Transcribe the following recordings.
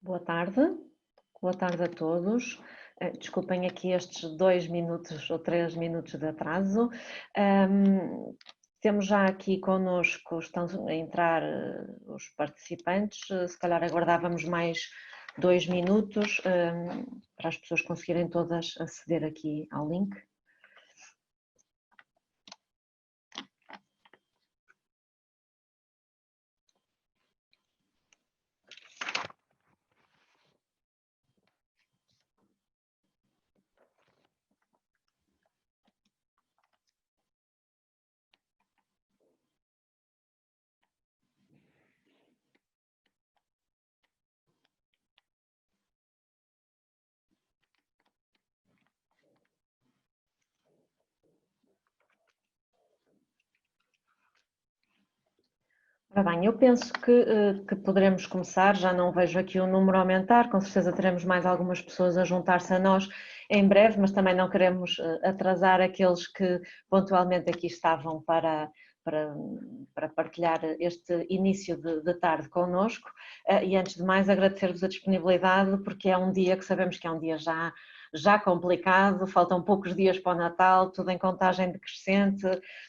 Boa tarde, boa tarde a todos. Desculpem aqui estes 2 minutos ou 3 minutos de atraso. Temos já aqui connosco, estão a entrar os participantes, se calhar aguardávamos mais 2 minutos para as pessoas conseguirem todas aceder aqui ao link. Ora bem, eu penso que poderemos começar, já não vejo aqui o número aumentar, com certeza teremos mais algumas pessoas a juntar-se a nós em breve, mas também não queremos atrasar aqueles que pontualmente aqui estavam para partilhar este início de tarde connosco. E antes de mais agradecer-vos a disponibilidade, porque é um dia que sabemos que é um dia já complicado, faltam poucos dias para o Natal, tudo em contagem decrescente,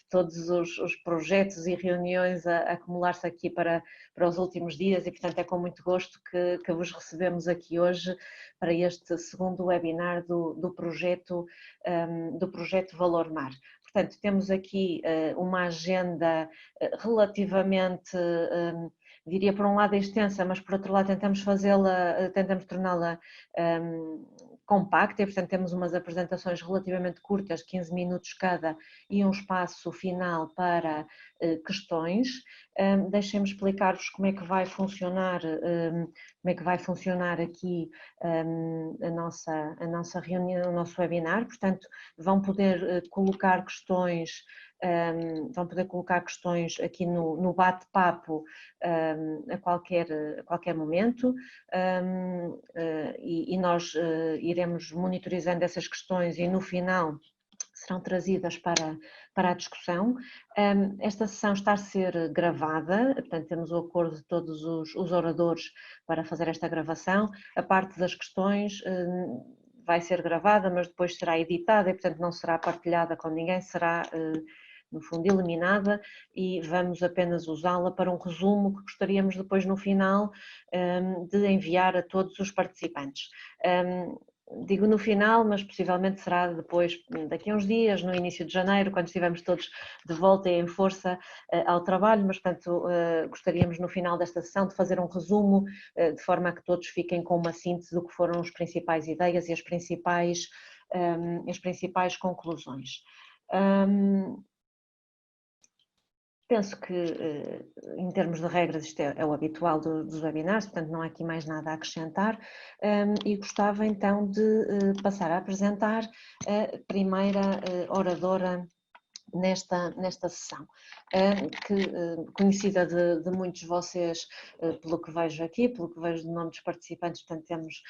todos os projetos e reuniões a acumular-se aqui para os últimos dias e, portanto, é com muito gosto que vos recebemos aqui hoje para este segundo webinar do projeto Valor Mar. Portanto, temos aqui uma agenda relativamente, diria por um lado extensa, mas por outro lado tentamos torná-la compacta e, portanto, temos umas apresentações relativamente curtas, 15 minutos cada, e um espaço final para questões. Deixem-me explicar-vos como é que vai funcionar, aqui a nossa reunião, o nosso webinar. Portanto, vão poder colocar questões aqui no bate-papo a qualquer momento, e nós iremos monitorizando essas questões e no final serão trazidas para a discussão. Esta sessão está a ser gravada, portanto temos o acordo de todos os oradores para fazer esta gravação. A parte das questões vai ser gravada, mas depois será editada e, portanto, não será partilhada com ninguém, será, no fundo, eliminada e vamos apenas usá-la para um resumo que gostaríamos depois, no final, de enviar a todos os participantes. Digo no final, mas possivelmente será depois, daqui a uns dias, no início de janeiro, quando estivermos todos de volta e em força ao trabalho, mas, portanto, gostaríamos no final desta sessão de fazer um resumo, de forma a que todos fiquem com uma síntese do que foram as principais ideias e as principais conclusões. Penso que, em termos de regras, isto é o habitual dos webinars, portanto não há aqui mais nada a acrescentar, e gostava então de passar a apresentar a primeira oradora nesta sessão, conhecida de muitos de vocês, pelo que vejo aqui, pelo que vejo do nome dos participantes. Portanto temos,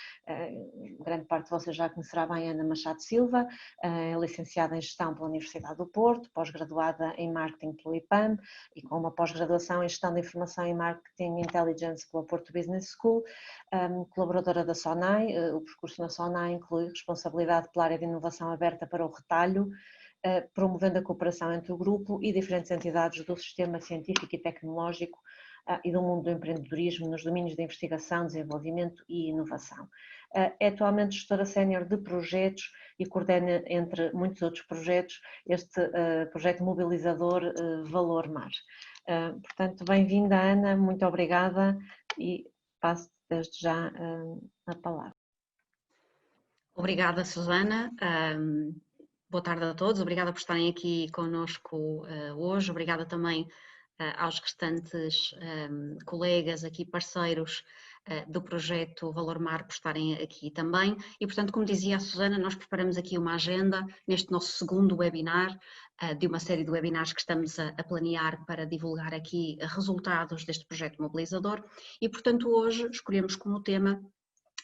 grande parte de vocês já conhecerá bem Ana Machado Silva, é licenciada em Gestão pela Universidade do Porto, pós-graduada em Marketing pelo IPAM e com uma pós-graduação em Gestão de Informação e Marketing Intelligence pela Porto Business School, colaboradora da SONAI. O percurso na SONAI inclui responsabilidade pela área de inovação aberta para o retalho, promovendo a cooperação entre o grupo e diferentes entidades do sistema científico e tecnológico e do mundo do empreendedorismo nos domínios de investigação, desenvolvimento e inovação. É atualmente gestora sénior de projetos e coordena, entre muitos outros projetos, este projeto mobilizador Valor Mar. Portanto, bem-vinda, Ana, muito obrigada e passo desde já a palavra. Obrigada, Susana. Boa tarde a todos, obrigada por estarem aqui connosco hoje, obrigada também aos restantes colegas aqui, parceiros do projeto Valor Mar, por estarem aqui também. E, portanto, como dizia a Susana, nós preparamos aqui uma agenda neste nosso segundo webinar, de uma série de webinars que estamos a planear para divulgar aqui resultados deste projeto mobilizador. E, portanto, hoje escolhemos como tema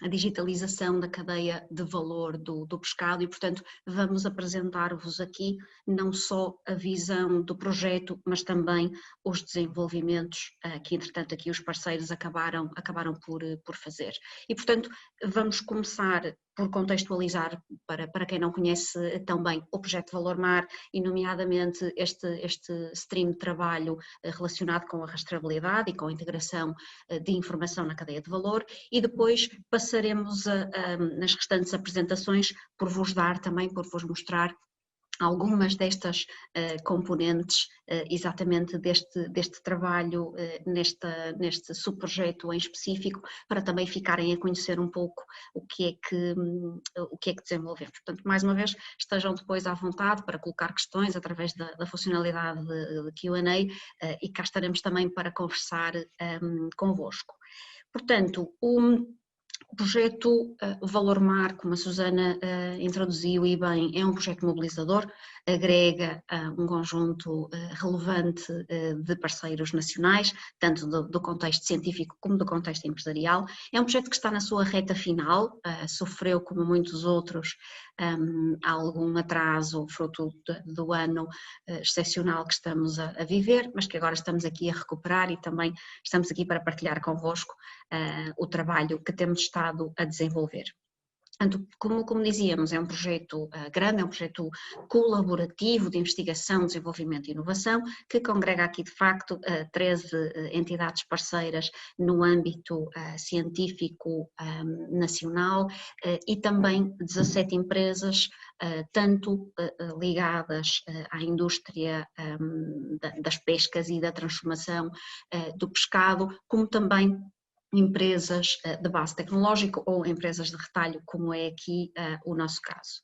a digitalização da cadeia de valor do pescado e, portanto, vamos apresentar-vos aqui não só a visão do projeto, mas também os desenvolvimentos que, entretanto, aqui os parceiros acabaram por fazer. E, portanto, vamos começar por contextualizar, para quem não conhece tão bem, o projeto Valor Mar e, nomeadamente, este stream de trabalho relacionado com a rastreabilidade e com a integração de informação na cadeia de valor, e depois passaremos nas restantes apresentações por vos mostrar algumas destas componentes exatamente deste trabalho, neste subprojeto em específico, para também ficarem a conhecer um pouco o que é que desenvolvemos. Portanto, mais uma vez, estejam depois à vontade para colocar questões através da funcionalidade de Q&A e cá estaremos também para conversar convosco. Portanto, o projeto Valor Mar, como a Susana introduziu e bem, é um projeto mobilizador, agrega um conjunto relevante de parceiros nacionais, tanto do contexto científico como do contexto empresarial. É um projeto que está na sua reta final, sofreu, como muitos outros, algum atraso fruto do ano excepcional que estamos a viver, mas que agora estamos aqui a recuperar e também estamos aqui para partilhar convosco o trabalho que temos estado a desenvolver. Portanto, como dizíamos, é um projeto grande, é um projeto colaborativo de investigação, desenvolvimento e inovação, que congrega aqui de facto 13 entidades parceiras no âmbito científico nacional e também 17 empresas, tanto ligadas à indústria das pescas e da transformação do pescado, como também empresas de base tecnológica ou empresas de retalho, como é aqui o nosso caso.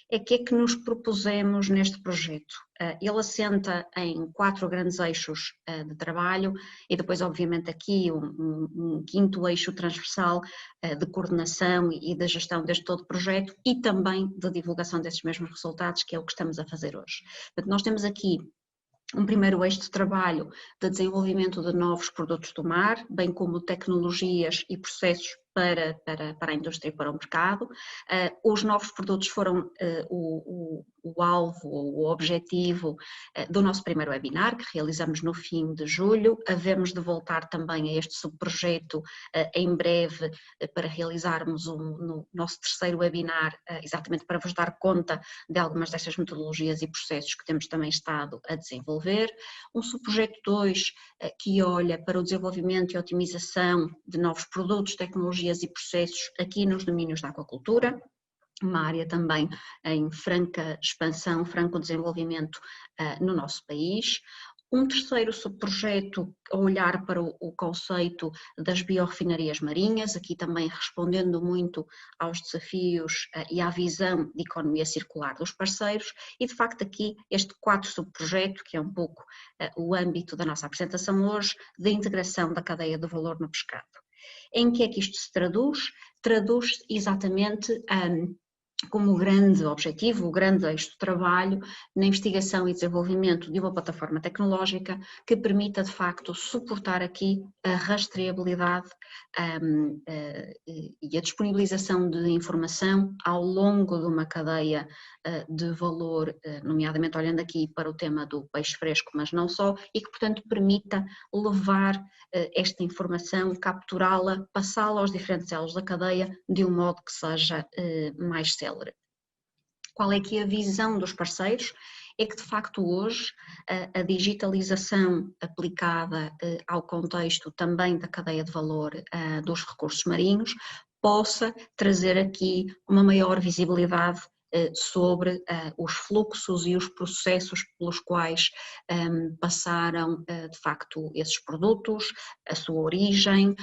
É que nos propusemos neste projeto? Ele assenta em 4 grandes eixos de trabalho e depois, obviamente, aqui um quinto eixo transversal de coordenação e da gestão deste todo projeto e também de divulgação desses mesmos resultados, que é o que estamos a fazer hoje. Portanto, nós temos aqui um primeiro eixo de trabalho de desenvolvimento de novos produtos do mar, bem como tecnologias e processos para a indústria e para o mercado. Os novos produtos foram o alvo, o objetivo do nosso primeiro webinar, que realizamos no fim de julho. Havemos de voltar também a este subprojeto em breve para realizarmos no nosso terceiro webinar, exatamente para vos dar conta de algumas destas metodologias e processos que temos também estado a desenvolver. Um subprojeto 2 que olha para o desenvolvimento e otimização de novos produtos, tecnologias e processos aqui nos domínios da aquacultura, uma área também em franca expansão, franco desenvolvimento no nosso país. Um terceiro subprojeto a olhar para o conceito das biorrefinarias marinhas, aqui também respondendo muito aos desafios e à visão de economia circular dos parceiros, e de facto aqui este quarto subprojeto, que é um pouco o âmbito da nossa apresentação hoje, da integração da cadeia do valor no pescado. Em que é que isto se traduz? Traduz-se exatamente como grande objetivo, o grande eixo de trabalho na investigação e desenvolvimento de uma plataforma tecnológica que permita de facto suportar aqui a rastreabilidade e a disponibilização de informação ao longo de uma cadeia de valor, nomeadamente olhando aqui para o tema do peixe fresco, mas não só, e que portanto permita levar esta informação, capturá-la, passá-la aos diferentes elos da cadeia de um modo que seja mais célere. Qual é que é a visão dos parceiros? É que de facto hoje a digitalização aplicada ao contexto também da cadeia de valor dos recursos marinhos possa trazer aqui uma maior visibilidade sobre os fluxos e os processos pelos quais passaram de facto esses produtos, a sua origem,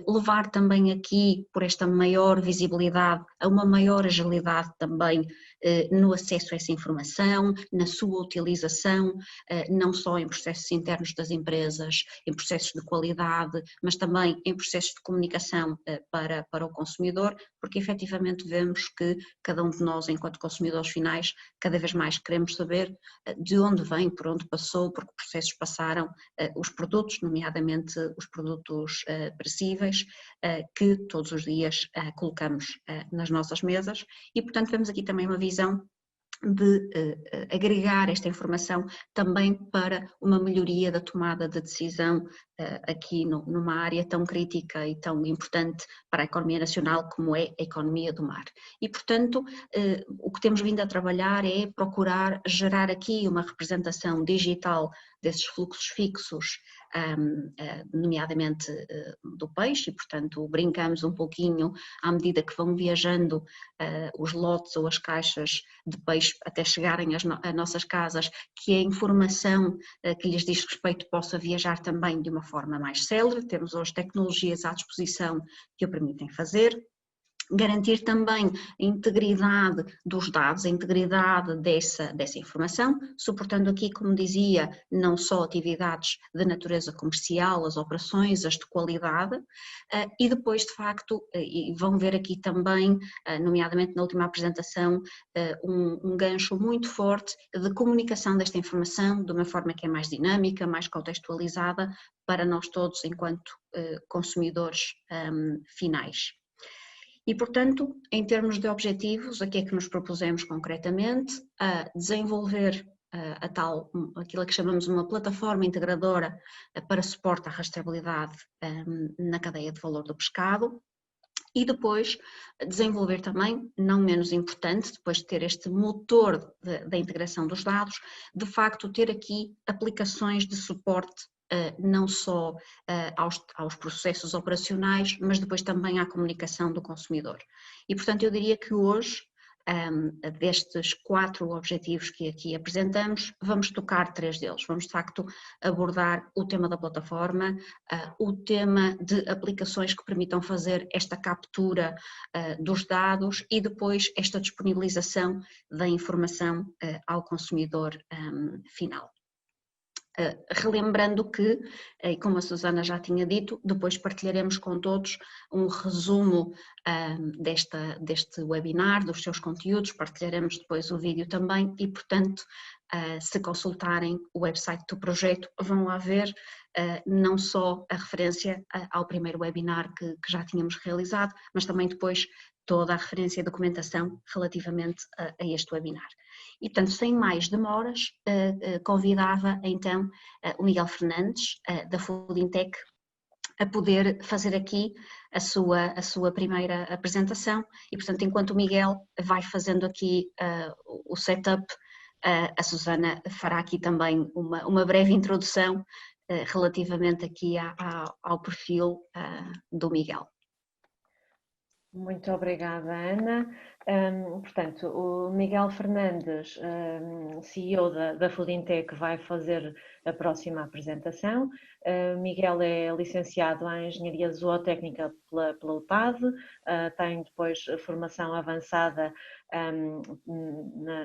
levar também aqui por esta maior visibilidade a uma maior agilidade também no acesso a essa informação, na sua utilização, não só em processos internos das empresas, em processos de qualidade, mas também em processos de comunicação para o consumidor, porque efetivamente vemos que cada um de nós, enquanto enquanto consumidores finais, cada vez mais queremos saber de onde vem, por onde passou, por que processos passaram os produtos, nomeadamente os produtos perecíveis, que todos os dias colocamos nas nossas mesas e, portanto, temos aqui também uma visão de agregar esta informação também para uma melhoria da tomada de decisão aqui numa área tão crítica e tão importante para a economia nacional como é a economia do mar. E, portanto, o que temos vindo a trabalhar é procurar gerar aqui uma representação digital desses fluxos fixos, nomeadamente do peixe, e, portanto, brincamos um pouquinho à medida que vão viajando os lotes ou as caixas de peixe até chegarem às nossas casas, que a informação que lhes diz respeito possa viajar também de uma forma mais célere. Temos hoje tecnologias à disposição que o permitem fazer. Garantir também a integridade dos dados, a integridade dessa informação, suportando aqui, como dizia, não só atividades de natureza comercial, as operações, as de qualidade, e depois, de facto, e vão ver aqui também, nomeadamente na última apresentação, um gancho muito forte de comunicação desta informação de uma forma que é mais dinâmica, mais contextualizada para nós todos enquanto consumidores finais. E, portanto, em termos de objetivos, a que é que nos propusemos concretamente? A desenvolver aquilo que chamamos uma plataforma integradora para suporte à rastreabilidade na cadeia de valor do pescado. E depois desenvolver também, não menos importante, depois de ter este motor da integração dos dados, de facto ter aqui aplicações de suporte não só aos processos operacionais, mas depois também à comunicação do consumidor. E, portanto, eu diria que hoje, destes 4 objetivos que aqui apresentamos, vamos tocar 3 deles. Vamos, de facto, abordar o tema da plataforma, o tema de aplicações que permitam fazer esta captura dos dados e depois esta disponibilização da informação ao consumidor final. Relembrando que, como a Susana já tinha dito, depois partilharemos com todos um resumo deste webinar, dos seus conteúdos, partilharemos depois o vídeo também e, portanto, se consultarem o website do projeto, vão lá ver não só a referência ao primeiro webinar que já tínhamos realizado, mas também depois toda a referência e documentação relativamente a este webinar. E, portanto, sem mais demoras, convidava então o Miguel Fernandes, da Foodintech, a poder fazer aqui a sua primeira apresentação e, portanto, enquanto o Miguel vai fazendo aqui o setup, a Susana fará aqui também uma breve introdução relativamente aqui ao perfil do Miguel. Muito obrigada, Ana. Portanto, o Miguel Fernandes, CEO da Foodintech, vai fazer a próxima apresentação. Miguel é licenciado em Engenharia Zootécnica pela UTAD, tem depois formação avançada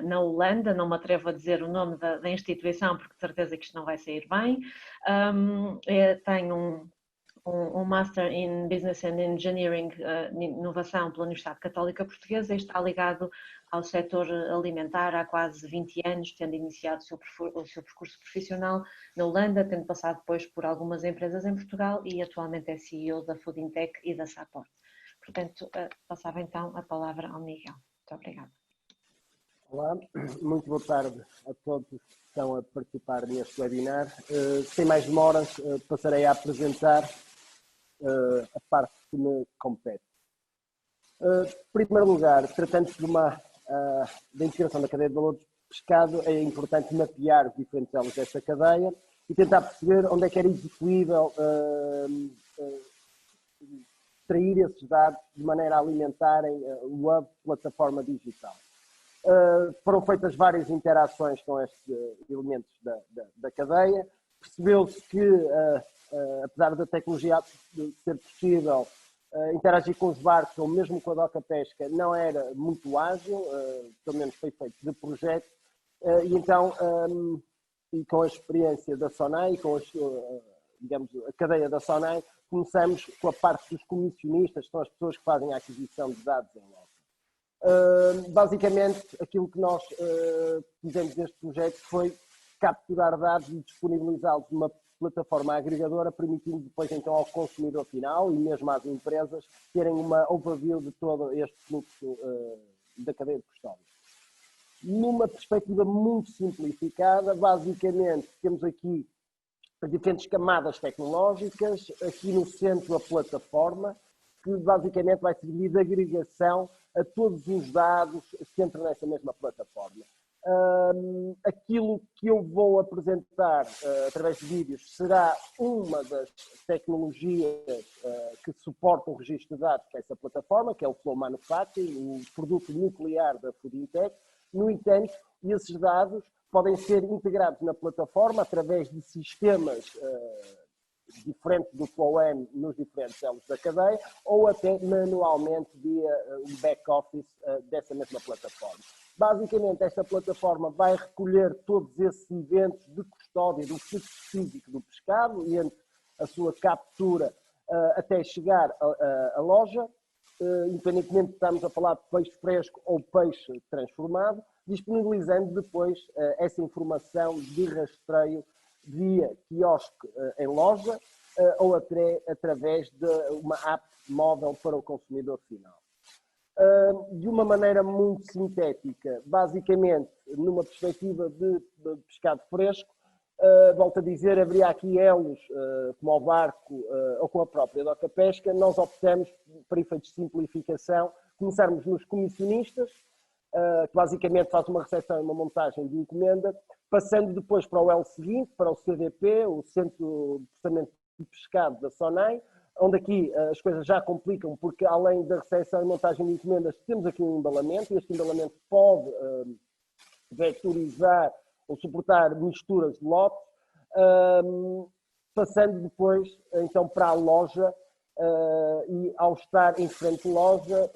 na Holanda, não me atrevo a dizer o nome da instituição porque de certeza que isto não vai sair bem. Tem um Master in Business and Engineering, Inovação pela Universidade Católica Portuguesa e está ligado ao setor alimentar há quase 20 anos, tendo iniciado o seu percurso profissional na Holanda, tendo passado depois por algumas empresas em Portugal e atualmente é CEO da Foodintech e da Saport. Portanto, passava então a palavra ao Miguel. Muito obrigada. Olá, muito boa tarde a todos que estão a participar neste webinar. Sem mais demoras, passarei a apresentar a parte que me compete. Em primeiro lugar, tratando-se da integração da cadeia de valor do pescado, é importante mapear os diferentes elos desta cadeia e tentar perceber onde é que era execuível extrair esses dados de maneira a alimentarem o hub plataforma digital. Foram feitas várias interações com estes elementos da cadeia. Percebeu-se que, apesar da tecnologia ser possível, interagir com os barcos ou mesmo com a doca pesca não era muito ágil, pelo menos foi feito de projeto, e então, e com a experiência da SONAI, com digamos, a cadeia da SONAI, começamos com a parte dos comissionistas, que são as pessoas que fazem a aquisição de dados em loco. Basicamente, aquilo que nós fizemos neste projeto foi capturar dados e disponibilizá-los numa plataforma agregadora, permitindo depois então ao consumidor final e mesmo às empresas terem uma overview de todo este fluxo da cadeia de custódia. Numa perspectiva muito simplificada, basicamente temos aqui as diferentes camadas tecnológicas, aqui no centro a plataforma, que basicamente vai servir de agregação a todos os dados que entram nessa mesma plataforma. Aquilo que eu vou apresentar através de vídeos será uma das tecnologias que suportam o registro de dados para essa plataforma, que é o Flow Manufacturing, o produto nuclear da Foodintech. No entanto, esses dados podem ser integrados na plataforma através de sistemas diferentes do Flow-M nos diferentes elos da cadeia ou até manualmente via o back-office dessa mesma plataforma. Basicamente, esta plataforma vai recolher todos esses eventos de custódia do fluxo físico do pescado e entre a sua captura até chegar à loja, independentemente de estarmos a falar de peixe fresco ou peixe transformado, disponibilizando depois essa informação de rastreio via quiosque em loja ou até através de uma app móvel para o consumidor final. De uma maneira muito sintética, basicamente, numa perspectiva de pescado fresco, volto a dizer, haveria aqui elos, como ao barco ou com a própria Doca Pesca. Nós optamos, para efeitos de simplificação, começarmos nos comissionistas, que basicamente faz uma recepção e uma montagem de encomenda, passando depois para o elo seguinte, para o CDP, o Centro de Processamento de Pescado da SONAI, onde aqui as coisas já complicam, porque além da recepção e montagem de encomendas, temos aqui um embalamento, e este embalamento pode vectorizar ou suportar misturas de lotes, passando depois então para a loja, e ao estar em frente à loja,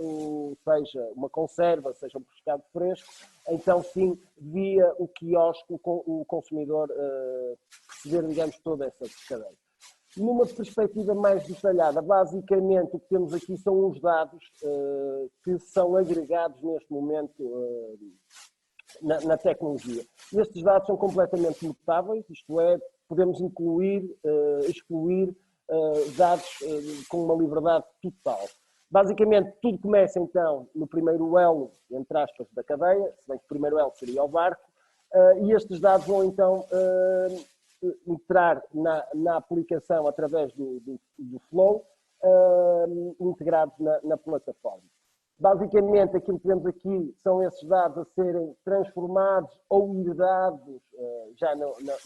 seja uma conserva, seja um pescado fresco, então sim, via o quiosque, o consumidor perceber, digamos, toda essa cadeia. Numa perspectiva mais detalhada, basicamente o que temos aqui são os dados que são agregados neste momento na tecnologia. Estes dados são completamente mutáveis, isto é, podemos incluir, excluir dados com uma liberdade total. Basicamente, tudo começa então no primeiro elo, entre aspas, da cadeia, se bem que o primeiro elo seria o barco, e estes dados vão então entrar na aplicação através do Flow, integrados na plataforma. Basicamente, aquilo que vemos aqui são esses dados a serem transformados ou herdados já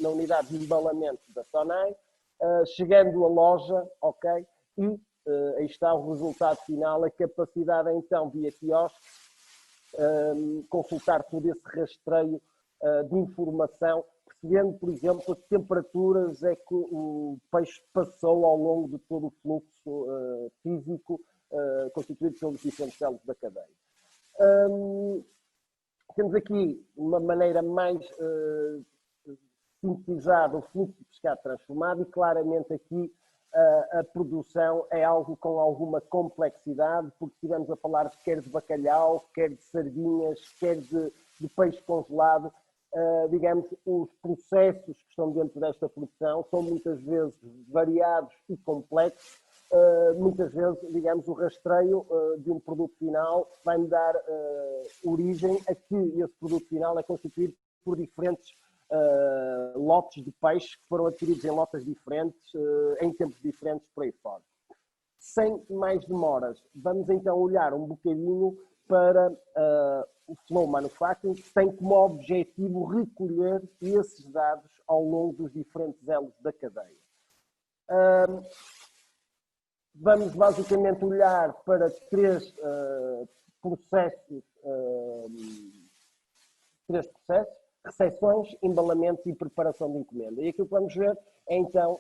na unidade de embalamento da SONAI, chegando à loja, ok? E aí está o resultado final, a capacidade então, via quiosque, consultar todo esse rastreio de informação, percebendo, por exemplo, a que temperaturas é que o peixe passou ao longo de todo o fluxo físico constituído pelos diferentes elos da cadeia. Temos aqui uma maneira mais sintetizada o fluxo de pescado transformado e claramente aqui a produção é algo com alguma complexidade, porque estivemos a falar quer de bacalhau, quer de sardinhas, quer de peixe congelado. Digamos, os processos que estão dentro desta produção são muitas vezes variados e complexos. Muitas vezes, digamos, o rastreio de um produto final vai-me dar origem a que esse produto final é constituído por diferentes lotes de peixe que foram adquiridos em lotes diferentes, em tempos diferentes, por aí fora. Sem mais demoras, vamos então olhar um bocadinho para o Flow Manufacturing, que tem como objetivo recolher esses dados ao longo dos diferentes elos da cadeia. Vamos basicamente olhar para três processos, recepções, embalamento e preparação de encomenda. E aquilo que vamos ver é então,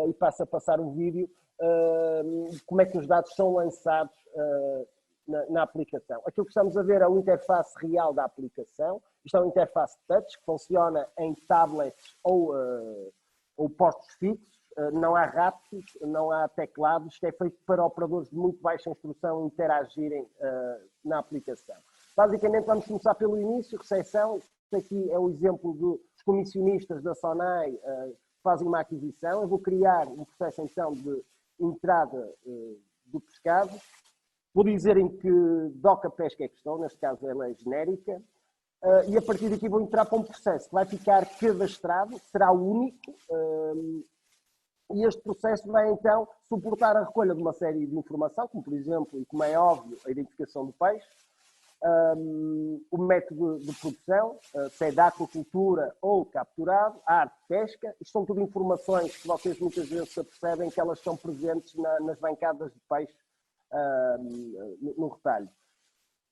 e passo a passar o vídeo, como é que os dados são lançados na aplicação. Aquilo que estamos a ver é a interface real da aplicação. Isto é uma interface touch que funciona em tablets ou postos fixos. não há ratos, não há teclados, isto é feito para operadores de muito baixa instrução interagirem na aplicação. Basicamente vamos começar pelo início, recepção. Este aqui é o exemplo dos comissionistas da SONAI que fazem uma aquisição. Eu vou criar um processo então de entrada do pescado. Vou dizer em que doca pesca é que estou, neste caso ela é genérica. E a partir daqui vou entrar para um processo que vai ficar cadastrado, será único, e este processo vai então suportar a recolha de uma série de informação, como por exemplo, e como é óbvio, a identificação do peixe, o método de produção, se é de aquacultura ou capturado, a arte de pesca. Isto são tudo informações que vocês muitas vezes se apercebem que elas estão presentes nas bancadas de peixe no retalho.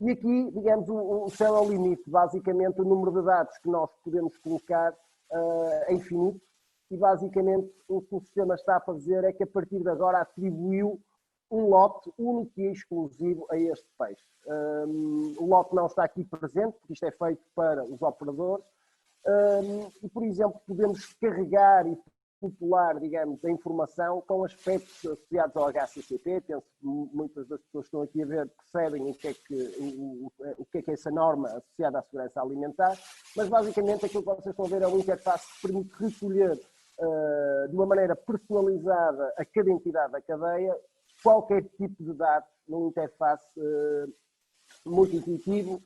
E aqui, digamos, o céu é o limite. Basicamente, o número de dados que nós podemos colocar é infinito. E, basicamente, o que o sistema está a fazer é que, a partir de agora, atribuiu um lote único e exclusivo a este peixe. O lote não está aqui presente, porque isto é feito para os operadores. E, por exemplo, podemos carregar e popular, digamos, a informação com aspectos associados ao HACCP. Penso que muitas das pessoas que estão aqui a ver percebem o que é essa norma associada à segurança alimentar, mas basicamente aquilo que vocês estão a ver é uma interface que permite recolher de uma maneira personalizada a cada entidade da cadeia qualquer tipo de dados numa interface muito intuitivo.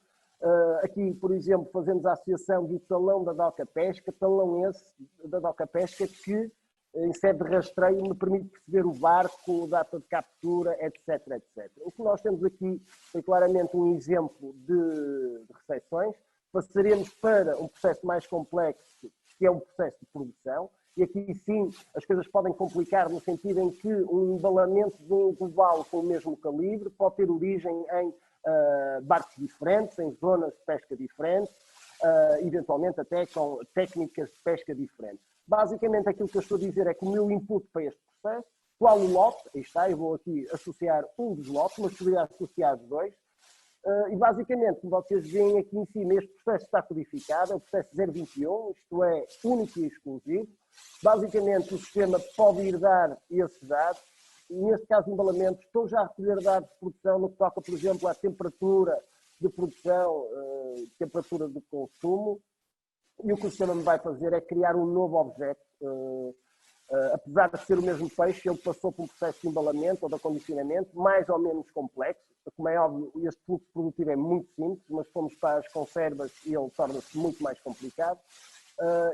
Aqui, por exemplo, fazemos a associação do talão da doca pesca, talão esse da doca pesca que, em sede de rastreio, me permite perceber o barco, data de captura, etc, etc. O que nós temos aqui é claramente um exemplo de recepções. Passaremos para um processo mais complexo, que é um processo de produção. E aqui sim as coisas podem complicar no sentido em que um embalamento de um global com o mesmo calibre pode ter origem em barcos diferentes, em zonas de pesca diferentes, eventualmente até com técnicas de pesca diferentes. Basicamente aquilo que eu estou a dizer é que o meu input para este processo, qual o lote, aí está, eu vou aqui associar um dos lotes, mas poderia associar dois, e basicamente, como vocês veem aqui em cima, este processo está codificado, é o processo 021, isto é, único e exclusivo. Basicamente, o sistema pode ir dar esses dados, e neste caso, embalamentos, estou já a recolher dados de produção no que toca, por exemplo, à temperatura de produção, temperatura de consumo, e o que o sistema me vai fazer é criar um novo objeto. Apesar de ser o mesmo peixe, ele passou por um processo de embalamento ou de acondicionamento mais ou menos complexo. Como é óbvio, este fluxo produtivo é muito simples, mas se formos para as conservas, ele torna-se muito mais complicado.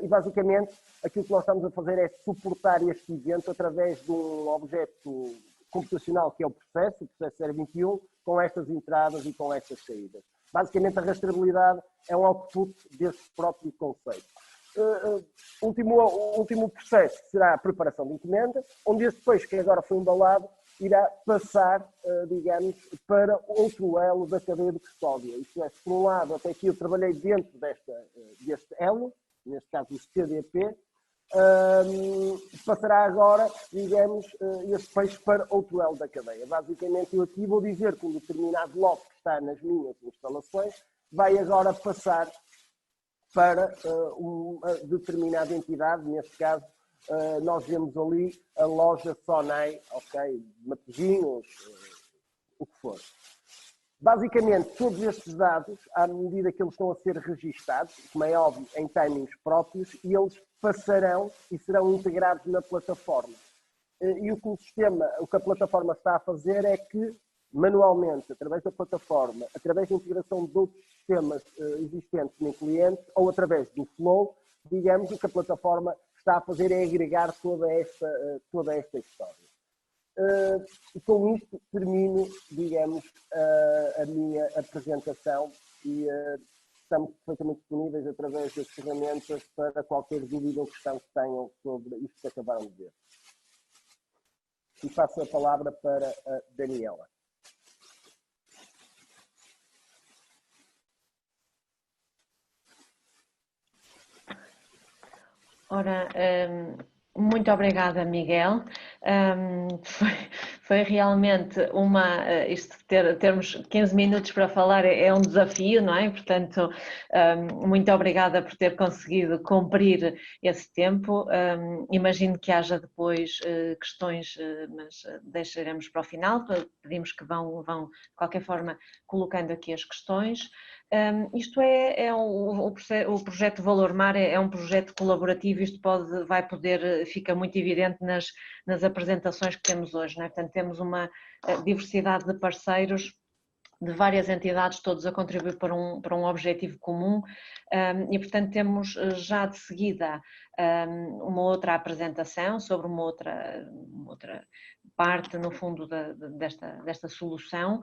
E basicamente, aquilo que nós estamos a fazer é suportar este evento através de um objeto computacional que é o processo 021, com estas entradas e com estas saídas. Basicamente, a rastreabilidade é um output deste próprio conceito. O último processo será a preparação de encomenda, onde este peixe que agora foi embalado irá passar, digamos, para outro elo da cadeia de custódia. Isto é, se por um lado, até aqui eu trabalhei dentro deste elo, neste caso o CDP, passará agora, digamos, este peixe para outro elo da cadeia. Basicamente, eu aqui vou dizer que um determinado lote que está nas minhas instalações vai agora passar para uma determinada entidade, neste caso, nós vemos ali a loja Sonai, ok, Matosinhos, o que for. Basicamente, todos estes dados, à medida que eles estão a ser registados, como é óbvio, em timings próprios, e eles passarão e serão integrados na plataforma. E o que a plataforma está a fazer é que, manualmente, através da plataforma, através da integração de outros sistemas existentes no cliente, ou através do flow, digamos, o que a plataforma está a fazer é agregar toda esta história. E com isto termino, digamos, a minha apresentação e estamos perfeitamente disponíveis através das ferramentas para qualquer dúvida ou questão que tenham sobre isto que acabaram de ver. E passo a palavra para a Daniela. Ora, muito obrigada, Miguel. Foi realmente termos 15 minutos para falar é um desafio, não é? Portanto, muito obrigada por ter conseguido cumprir esse tempo. Imagino que haja depois questões, mas deixaremos para o final. Pedimos que vão de qualquer forma colocando aqui as questões. Isto o projeto Valor Mar é um projeto colaborativo, isto fica muito evidente nas apresentações que temos hoje, não é? Portanto, temos uma diversidade de parceiros, de várias entidades, todos a contribuir para um objetivo comum, e portanto temos já de seguida uma outra apresentação sobre uma outra parte, no fundo, desta solução.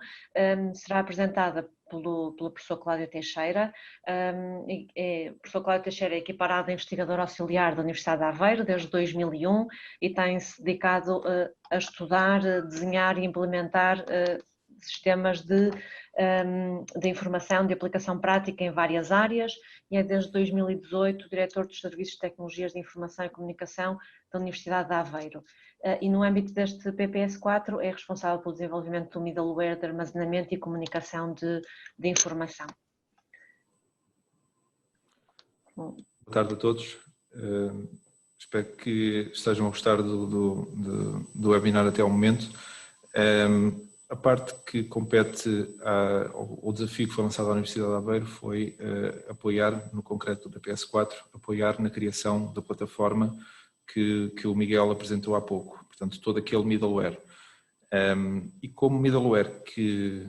Será apresentada pelo professor Cláudio Teixeira. O professor Cláudio Teixeira é equiparado a investigador auxiliar da Universidade de Aveiro desde 2001 e tem-se dedicado a estudar, desenhar e implementar sistemas de informação, de aplicação prática em várias áreas, e é desde 2018 diretor dos Serviços de Tecnologias de Informação e Comunicação da Universidade de Aveiro. E no âmbito deste PPS4 é responsável pelo desenvolvimento do middleware de armazenamento e comunicação de informação. Boa tarde a todos. Espero que estejam a gostar do webinar até ao momento. A parte que compete ao desafio que foi lançado à Universidade de Aveiro foi apoiar, no concreto do PPS4, apoiar na criação da plataforma que o Miguel apresentou há pouco, portanto todo aquele middleware. E como middleware que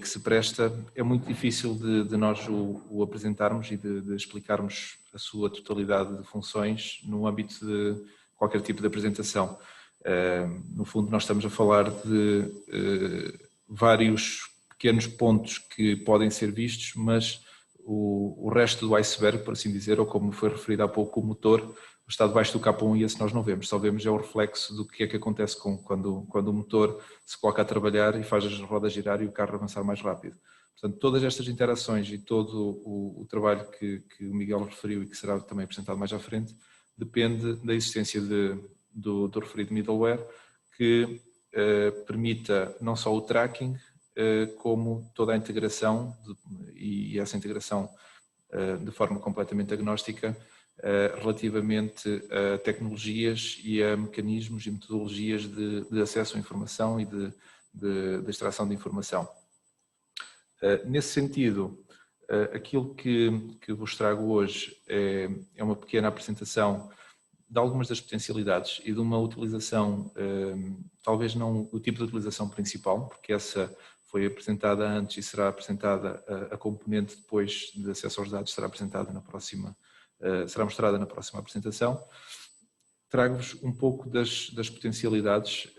se presta, é muito difícil de nós o apresentarmos e de explicarmos a sua totalidade de funções no âmbito de qualquer tipo de apresentação. No fundo, nós estamos a falar de vários pequenos pontos que podem ser vistos, mas o resto do iceberg, por assim dizer, ou como foi referido há pouco, o motor está debaixo do capão e esse nós não vemos, só vemos é o reflexo do que é que acontece quando o motor se coloca a trabalhar e faz as rodas girar e o carro avançar mais rápido. Portanto, todas estas interações e todo o trabalho que o Miguel referiu e que será também apresentado mais à frente, depende da existência do referido middleware que permita não só o tracking, como toda a integração e essa integração de forma completamente agnóstica relativamente a tecnologias e a mecanismos e metodologias de acesso à informação e de extração de informação. Nesse sentido, aquilo que vos trago hoje é uma pequena apresentação de algumas das potencialidades e de uma utilização, talvez não o tipo de utilização principal, porque essa foi apresentada antes e será apresentada, a componente depois de acesso aos dados será apresentada será mostrada na próxima apresentação. Trago-vos um pouco das potencialidades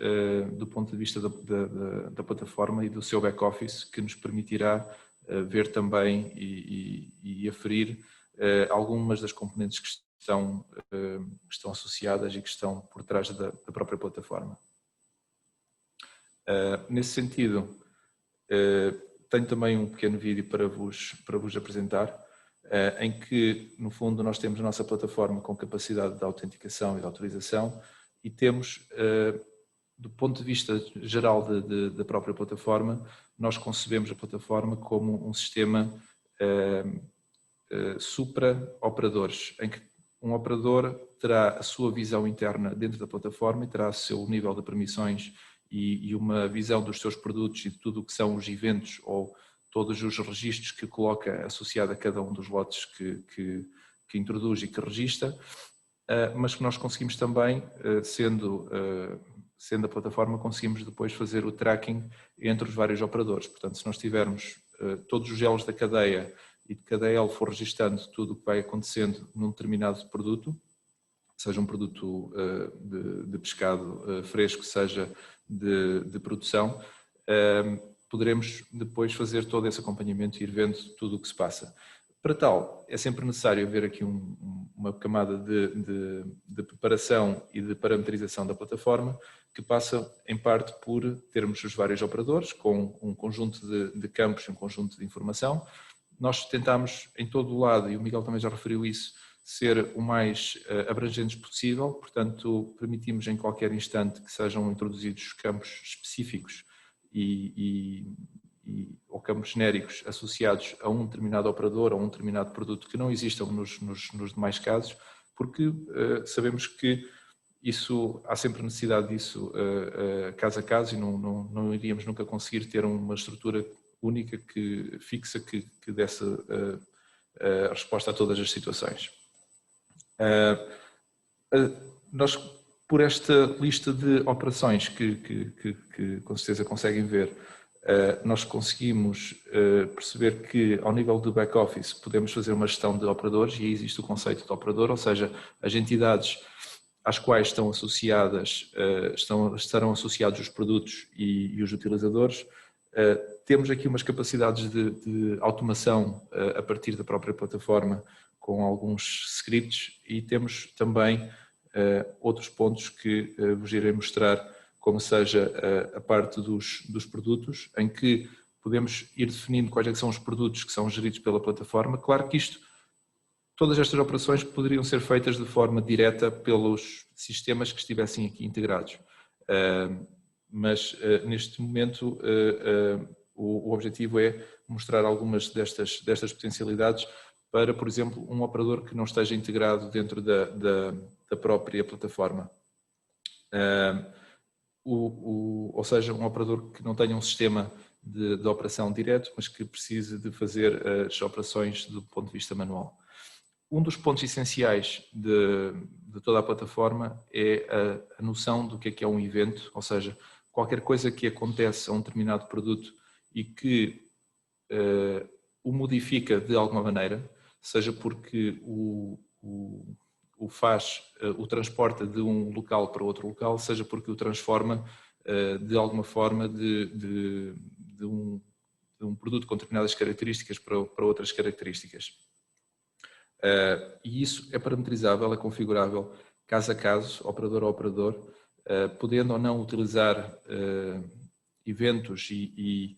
do ponto de vista da plataforma e do seu back-office, que nos permitirá ver também e aferir algumas das componentes que estão associadas e que estão por trás da própria plataforma. Nesse sentido, tenho também um pequeno vídeo para vos apresentar, em que, no fundo, nós temos a nossa plataforma com capacidade de autenticação e de autorização e temos, do ponto de vista geral da própria plataforma, nós concebemos a plataforma como um sistema supra-operadores, em que um operador terá a sua visão interna dentro da plataforma e terá o seu nível de permissões e uma visão dos seus produtos e de tudo o que são os eventos ou todos os registros que coloca associado a cada um dos lotes que introduz e que registra, mas que nós conseguimos também, sendo a plataforma, conseguimos depois fazer o tracking entre os vários operadores. Portanto, se nós tivermos todos os elos da cadeia e de cada elo for registando tudo o que vai acontecendo num determinado produto, seja um produto de pescado fresco, seja de produção, poderemos depois fazer todo esse acompanhamento e ir vendo tudo o que se passa. Para tal, é sempre necessário haver aqui uma camada de preparação e de parametrização da plataforma, que passa em parte por termos os vários operadores com um conjunto de campos, um conjunto de informação. Nós tentamos em todo o lado, e o Miguel também já referiu isso, ser o mais abrangentes possível, portanto permitimos em qualquer instante que sejam introduzidos campos específicos ou campos genéricos associados a um determinado operador ou a um determinado produto que não existam nos demais casos, porque sabemos que há sempre necessidade disso caso a caso e não iríamos nunca conseguir ter uma estrutura única fixa que desse a resposta a todas as situações. Nós, por esta lista de operações que com certeza conseguem ver, nós conseguimos perceber que ao nível do back-office podemos fazer uma gestão de operadores e aí existe o conceito de operador, ou seja, as entidades às quais estarão associados os produtos e os utilizadores. Temos aqui umas capacidades de automação a partir da própria plataforma com alguns scripts e temos também outros pontos que vos irei mostrar, como seja a parte dos produtos, em que podemos ir definindo quais é que são os produtos que são geridos pela plataforma. Claro que todas estas operações poderiam ser feitas de forma direta pelos sistemas que estivessem aqui integrados, mas neste momento o objetivo é mostrar algumas destas potencialidades para, por exemplo, um operador que não esteja integrado dentro da própria plataforma. Ou seja, um operador que não tenha um sistema de operação direto, mas que precise de fazer as operações do ponto de vista manual. Um dos pontos essenciais de toda a plataforma é a noção do que é um evento, ou seja, qualquer coisa que acontece a um determinado produto e que o modifica de alguma maneira, seja porque o transporta de um local para outro local, seja porque o transforma de alguma forma de um produto com determinadas características para outras características. E isso é parametrizável, é configurável caso a caso, operador a operador, podendo ou não utilizar eventos e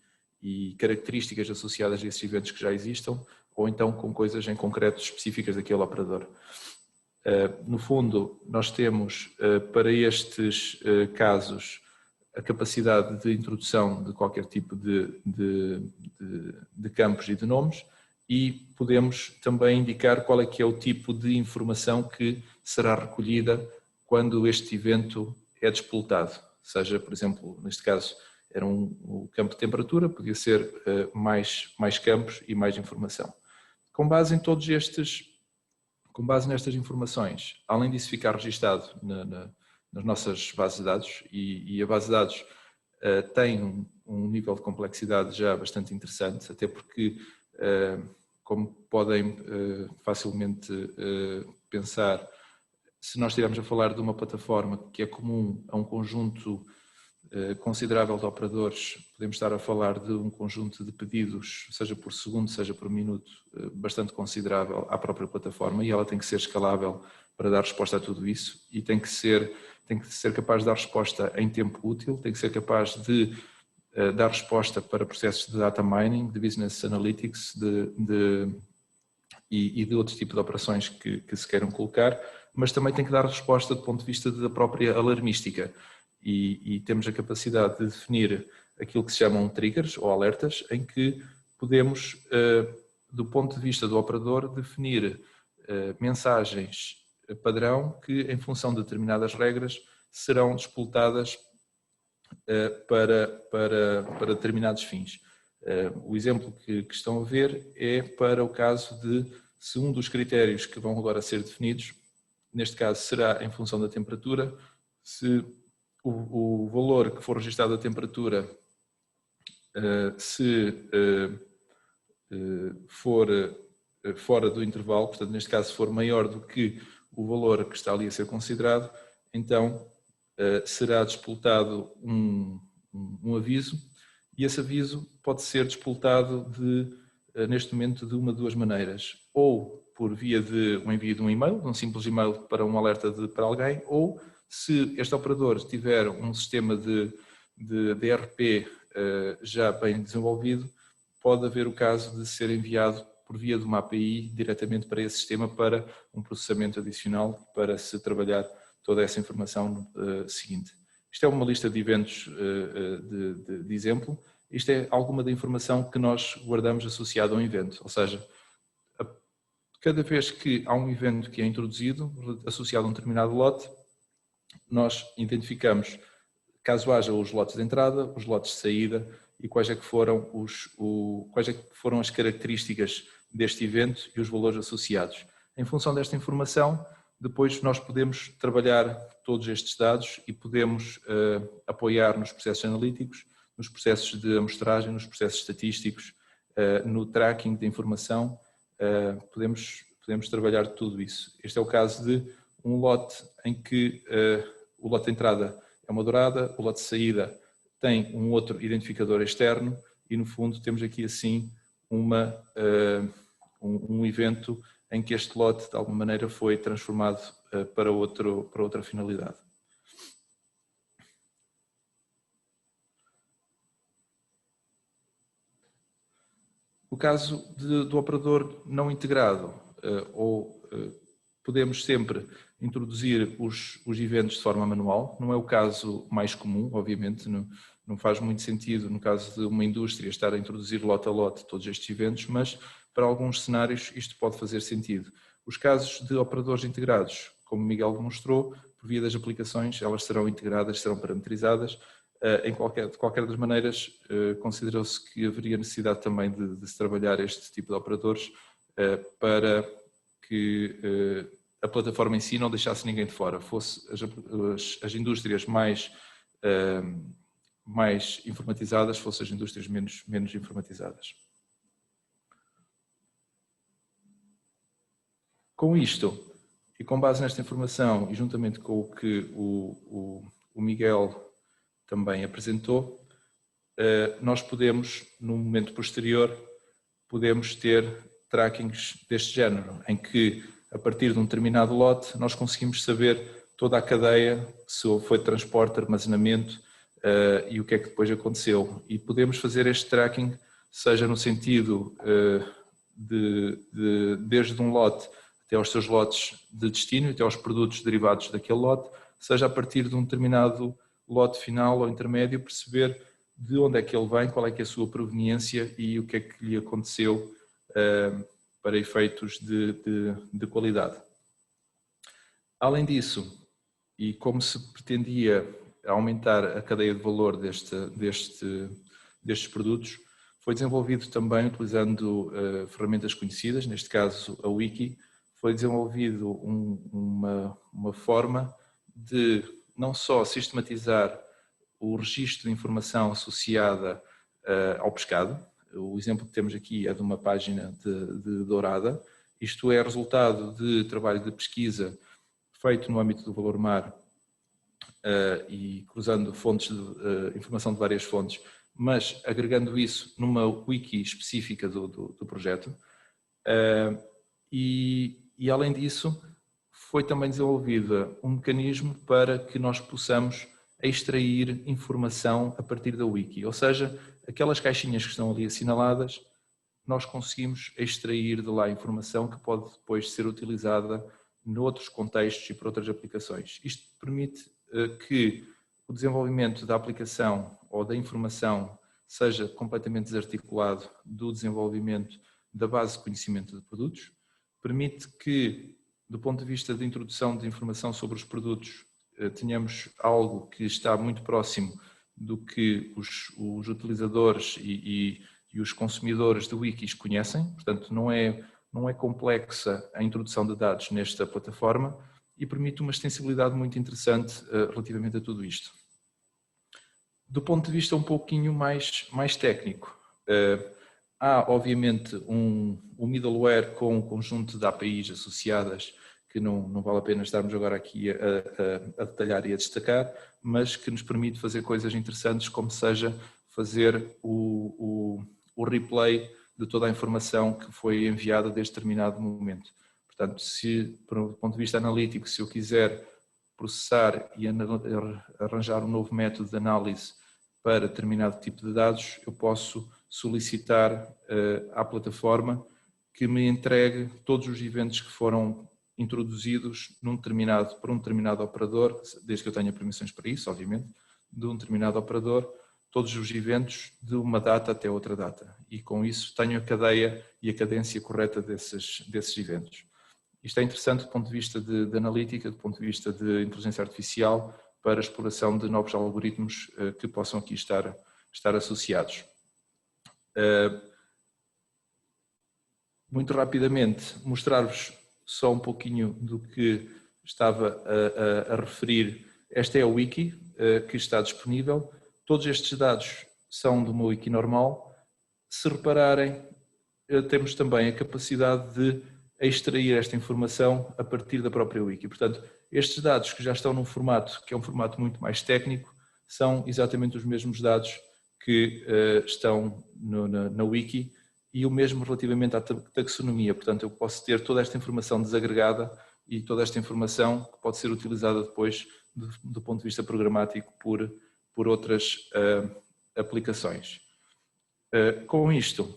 características associadas a esses eventos que já existam, ou então com coisas em concreto específicas daquele operador. No fundo, nós temos para estes casos a capacidade de introdução de qualquer tipo de campos e de nomes e podemos também indicar qual é que é o tipo de informação que será recolhida quando este evento é despoltado. Seja, por exemplo, neste caso era um campo de temperatura, podia ser mais campos e mais informação. Com base nestas informações, além disso ficar registado nas nossas bases de dados, e a base de dados tem um nível de complexidade já bastante interessante, até porque, como podem facilmente pensar, se nós estivermos a falar de uma plataforma que é comum a um conjunto considerável de operadores, podemos estar a falar de um conjunto de pedidos, seja por segundo, seja por minuto, bastante considerável à própria plataforma, e ela tem que ser escalável para dar resposta a tudo isso e tem que ser capaz de dar resposta em tempo útil, tem que ser capaz de dar resposta para processos de data mining, de business analytics e de outros tipos de operações que se queiram colocar, mas também tem que dar resposta do ponto de vista da própria alarmística. E temos a capacidade de definir aquilo que se chamam triggers ou alertas, em que podemos, do ponto de vista do operador, definir mensagens padrão que, em função de determinadas regras, serão despoltadas para determinados fins. O exemplo que estão a ver é para o caso de, se um dos critérios que vão agora ser definidos, neste caso será em função da temperatura, se o valor que for registado da temperatura, se for fora do intervalo, portanto neste caso se for maior do que o valor que está ali a ser considerado, então será despoltado um aviso, e esse aviso pode ser despoltado neste momento de uma de duas maneiras, ou por via de um envio de um e-mail, de um simples e-mail para um alerta para alguém, ou se este operador tiver um sistema de ERP já bem desenvolvido, pode haver o caso de ser enviado por via de uma API diretamente para esse sistema para um processamento adicional para se trabalhar toda essa informação seguinte. Isto é uma lista de eventos de exemplo. Isto é alguma da informação que nós guardamos associada a um evento, ou seja, cada vez que há um evento que é introduzido associado a um determinado lote, nós identificamos, caso haja os lotes de entrada, os lotes de saída e quais é que foram as características deste evento e os valores associados. Em função desta informação, depois nós podemos trabalhar todos estes dados e podemos apoiar nos processos analíticos, nos processos de amostragem, nos processos estatísticos, no tracking de informação, podemos trabalhar tudo isso. Este é o caso de um lote em que o lote de entrada é uma dourada, o lote de saída tem um outro identificador externo e no fundo temos aqui assim um evento em que este lote de alguma maneira foi transformado para outra finalidade. No caso do operador não integrado, podemos sempre introduzir os eventos de forma manual, não é o caso mais comum, obviamente, não faz muito sentido no caso de uma indústria estar a introduzir lote a lote todos estes eventos, mas para alguns cenários isto pode fazer sentido. Os casos de operadores integrados, como o Miguel demonstrou, por via das aplicações, elas serão integradas, serão parametrizadas. De qualquer das maneiras, considerou-se que haveria necessidade também de se trabalhar este tipo de operadores para que a plataforma em si não deixasse ninguém de fora, fosse as indústrias mais informatizadas, fossem as indústrias menos informatizadas. Com isto, e com base nesta informação, e juntamente com o que o Miguel também apresentou, nós podemos, num momento posterior, podemos ter trackings deste género, em que, a partir de um determinado lote, nós conseguimos saber toda a cadeia, se foi transporte, armazenamento e o que é que depois aconteceu. E podemos fazer este tracking, seja no sentido desde um lote até aos seus lotes de destino, até aos produtos derivados daquele lote, seja a partir de um determinado lote final ou intermédio, perceber de onde é que ele vem, qual é que é a sua proveniência e o que é que lhe aconteceu para efeitos de qualidade. Além disso, e como se pretendia aumentar a cadeia de valor destes produtos, foi desenvolvido também utilizando ferramentas conhecidas, neste caso a Wiki, foi desenvolvido uma forma de não só sistematizar o registro de informação associada ao pescado. O exemplo que temos aqui é de uma página de dourada. Isto é resultado de trabalho de pesquisa feito no âmbito do Valor Mar e cruzando fontes de informação de várias fontes, mas agregando isso numa wiki específica do projeto. E além disso, foi também desenvolvido um mecanismo para que nós possamos extrair informação a partir da wiki, ou seja, aquelas caixinhas que estão ali assinaladas, nós conseguimos extrair de lá informação que pode depois ser utilizada noutros contextos e para outras aplicações. Isto permite que o desenvolvimento da aplicação ou da informação seja completamente desarticulado do desenvolvimento da base de conhecimento de produtos, permite que, do ponto de vista de introdução de informação sobre os produtos, tenhamos algo que está muito próximo do que os utilizadores e os consumidores de wikis conhecem, portanto não é complexa a introdução de dados nesta plataforma e permite uma extensibilidade muito interessante relativamente a tudo isto. Do ponto de vista um pouquinho mais técnico, há obviamente um middleware com um conjunto de APIs associadas que não vale a pena estarmos agora aqui a detalhar e a destacar, mas que nos permite fazer coisas interessantes, como seja fazer o replay de toda a informação que foi enviada desde determinado momento. Portanto, se, do ponto de vista analítico, se eu quiser processar e arranjar um novo método de análise para determinado tipo de dados, eu posso solicitar à plataforma que me entregue todos os eventos que foram introduzidos por um determinado operador, desde que eu tenha permissões para isso, obviamente, de um determinado operador, todos os eventos de uma data até outra data. E com isso tenho a cadeia e a cadência correta desses eventos. Isto é interessante do ponto de vista de analítica, do ponto de vista de inteligência artificial, para a exploração de novos algoritmos que possam aqui estar associados. Muito rapidamente, mostrar-vos só um pouquinho do que estava a referir. Esta é a wiki que está disponível. Todos estes dados são de uma wiki normal. Se repararem, temos também a capacidade de extrair esta informação a partir da própria wiki. Portanto, estes dados que já estão num formato que é um formato muito mais técnico, são exatamente os mesmos dados que estão na wiki, e o mesmo relativamente à taxonomia. Portanto, eu posso ter toda esta informação desagregada e toda esta informação que pode ser utilizada depois do ponto de vista programático por outras aplicações. Com isto,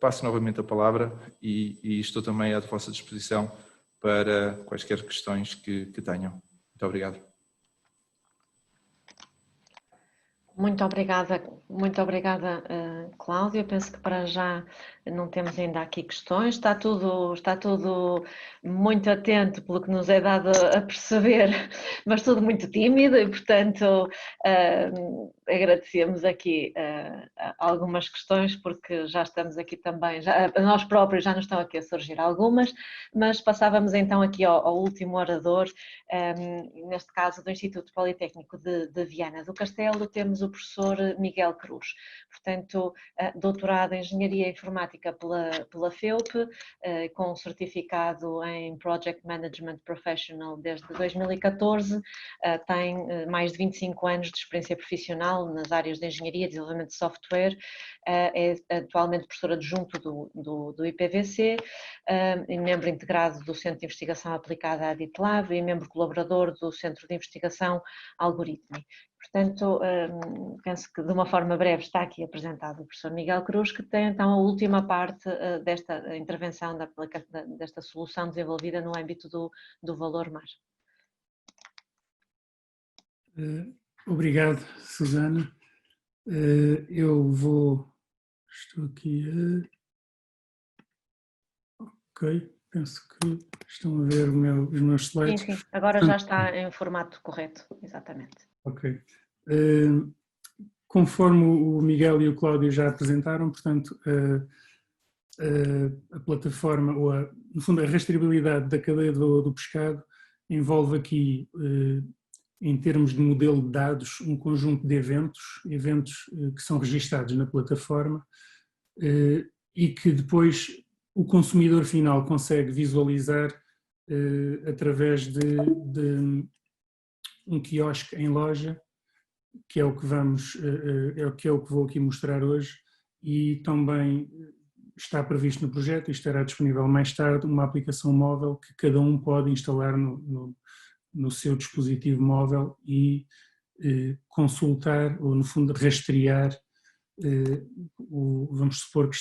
passo novamente a palavra e estou também à vossa disposição para quaisquer questões que tenham. Muito obrigado. Muito obrigada, Cláudia. Eu penso que para já não temos ainda aqui questões. Está tudo muito atento pelo que nos é dado a perceber, mas tudo muito tímido e, portanto, agradecemos aqui algumas questões, porque já estamos aqui também, nós próprios já nos estão aqui a surgir algumas, mas passávamos então aqui ao último orador, neste caso do Instituto Politécnico de Viana do Castelo. Temos o professor Miguel Cruz, portanto, doutorado em Engenharia Informática pela FEUP, com um certificado em Project Management Professional desde 2014, tem mais de 25 anos de experiência profissional nas áreas de Engenharia e Desenvolvimento de Software, é atualmente professor adjunto do IPVC, e membro integrado do Centro de Investigação Aplicada à DITLAB e membro colaborador do Centro de Investigação Algoritmi. Portanto, penso que de uma forma breve está aqui apresentado o professor Miguel Cruz, que tem então a última parte desta intervenção, desta solução desenvolvida no âmbito do valor mar. Obrigado, Susana. Estou aqui Ok, penso que estão a ver os meus slides. Sim, agora já está em formato correto, exatamente. Ok. Conforme o Miguel e o Cláudio já apresentaram, portanto, a plataforma, no fundo, a rastreabilidade da cadeia do pescado envolve aqui, em termos de modelo de dados, um conjunto de eventos que são registados na plataforma e que depois o consumidor final consegue visualizar através de um quiosque em loja, que é o que vou aqui mostrar hoje, e também está previsto no projeto e estará disponível mais tarde uma aplicação móvel que cada um pode instalar no seu dispositivo móvel e consultar, ou no fundo rastrear. Vamos supor que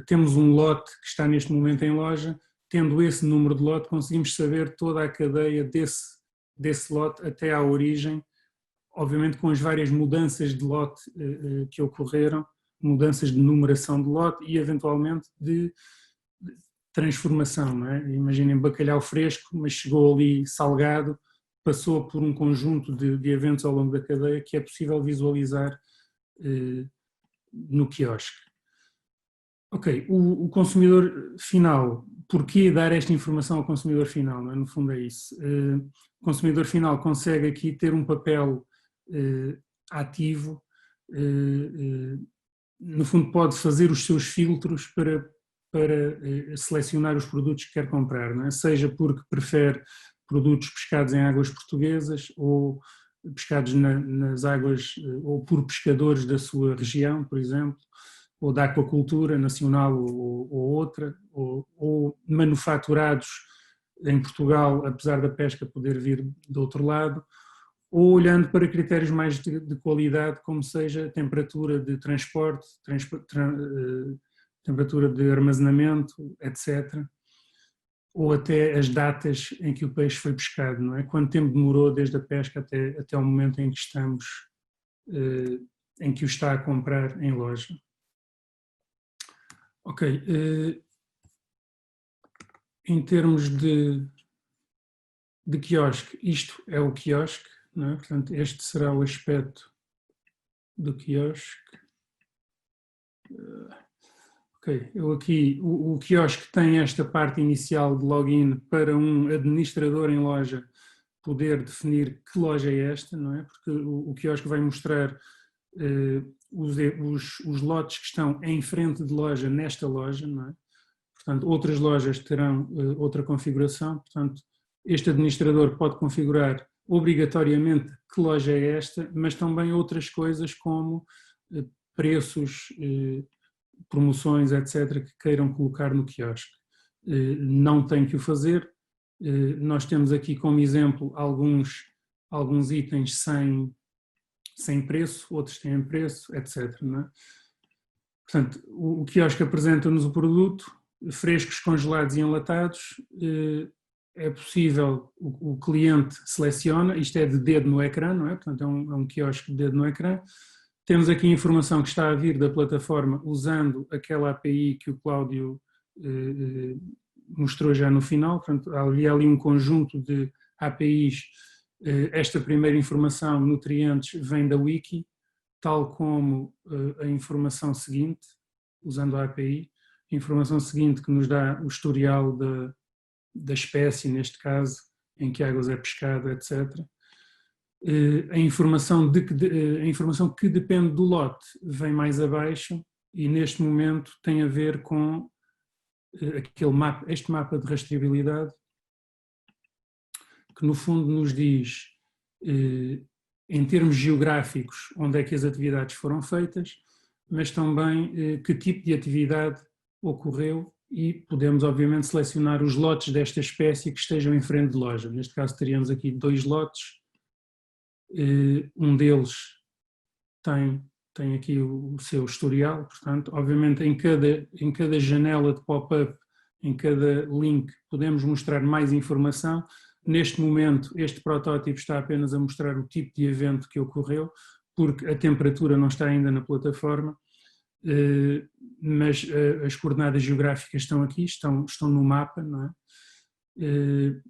temos um lote que está neste momento em loja. Tendo esse número de lote, conseguimos saber toda a cadeia desse lote até à origem, obviamente com as várias mudanças de lote que ocorreram, mudanças de numeração de lote e eventualmente de transformação, não é? Imaginem bacalhau fresco, mas chegou ali salgado, passou por um conjunto de eventos ao longo da cadeia que é possível visualizar no quiosque. Ok, o consumidor final, porquê dar esta informação ao consumidor final? Não é? No fundo é isso. O consumidor final consegue aqui ter um papel ativo, no fundo pode fazer os seus filtros para selecionar os produtos que quer comprar, não é? Seja porque prefere produtos pescados em águas portuguesas ou pescados nas águas, ou por pescadores da sua região, por exemplo, ou da aquacultura nacional ou outra, ou manufaturados em Portugal, apesar da pesca poder vir do outro lado, ou olhando para critérios mais de qualidade, como seja a temperatura de transporte, temperatura de armazenamento, etc. Ou até as datas em que o peixe foi pescado, não é? Quanto tempo demorou desde a pesca até o momento em que estamos, em que o está a comprar em loja. Ok, em termos de quiosque, isto é o quiosque, não é? Portanto, este será o aspecto do quiosque. Ok, eu aqui, o quiosque tem esta parte inicial de login para um administrador em loja poder definir que loja é esta, não é? Porque o quiosque vai mostrar os lotes que estão em frente de loja nesta loja, não é? Portanto, outras lojas terão outra configuração, portanto, este administrador pode configurar obrigatoriamente que loja é esta, mas também outras coisas como preços, promoções, etc., que queiram colocar no quiosque. Não tem que o fazer. Nós temos aqui como exemplo alguns itens sem preço, outros têm preço, etc. Não é? Portanto, o quiosque apresenta-nos o produto, frescos, congelados e enlatados. É possível, o cliente seleciona, isto é de dedo no ecrã, não é? Portanto, é um quiosque de dedo no ecrã. Temos aqui a informação que está a vir da plataforma usando aquela API que o Cláudio mostrou já no final. Portanto, havia ali um conjunto de APIs. Esta primeira informação, nutrientes, vem da Wiki, tal como a informação seguinte, usando a API, a informação seguinte que nos dá o historial da espécie, neste caso, em que águas é pescado, etc. A informação que depende do lote vem mais abaixo e neste momento tem a ver com este mapa de rastreabilidade, que no fundo nos diz, em termos geográficos, onde é que as atividades foram feitas, mas também que tipo de atividade ocorreu e podemos obviamente selecionar os lotes desta espécie que estejam em frente de loja. Neste caso teríamos aqui 2 lotes, um deles tem aqui o seu historial, portanto, obviamente em cada janela de pop-up, em cada link, podemos mostrar mais informação. Neste momento, este protótipo está apenas a mostrar o tipo de evento que ocorreu, porque a temperatura não está ainda na plataforma, mas as coordenadas geográficas estão aqui, estão no mapa, não é?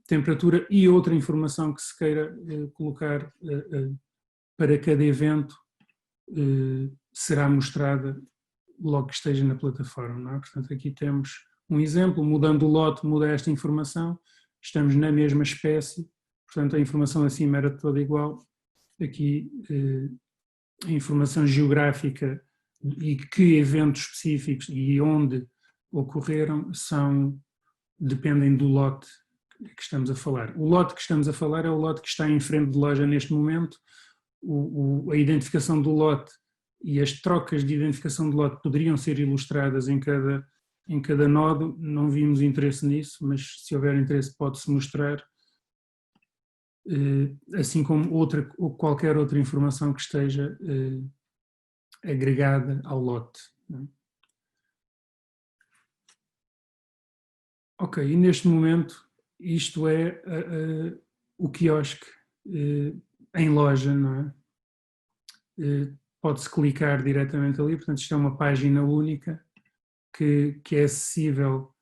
Temperatura e outra informação que se queira colocar para cada evento será mostrada logo que esteja na plataforma, não é? Portanto, aqui temos um exemplo, mudando o lote, muda esta informação, estamos na mesma espécie, portanto a informação acima era toda igual, aqui a informação geográfica e que eventos específicos e onde ocorreram dependem do lote que estamos a falar. O lote que estamos a falar é o lote que está em frente de loja neste momento. A identificação do lote e as trocas de identificação do lote poderiam ser ilustradas em cada nodo. Não vimos interesse nisso, mas se houver interesse pode-se mostrar, assim como ou qualquer outra informação que esteja agregada ao lote. Ok, e neste momento isto é o quiosque em loja, não é? Pode-se clicar diretamente ali, portanto isto é uma página única que é acessível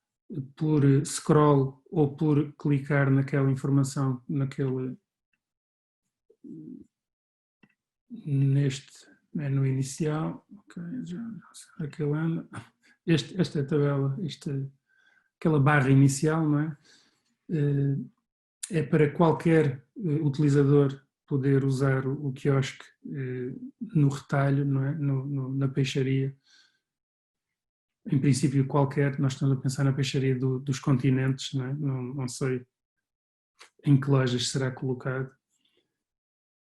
por scroll ou por clicar naquela informação, neste menu inicial. Ok, já sei que eu ando. Esta é a tabela, aquela barra inicial, não é? É para qualquer utilizador poder usar o quiosque no retalho, não é? Na peixaria. Em princípio qualquer, nós estamos a pensar na peixaria dos continentes, não é? Não sei em que lojas será colocado.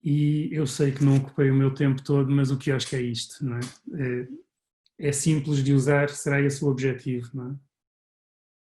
E eu sei que não ocupei o meu tempo todo, mas o quiosque é isto, não é? É simples de usar, será esse o objetivo, não é?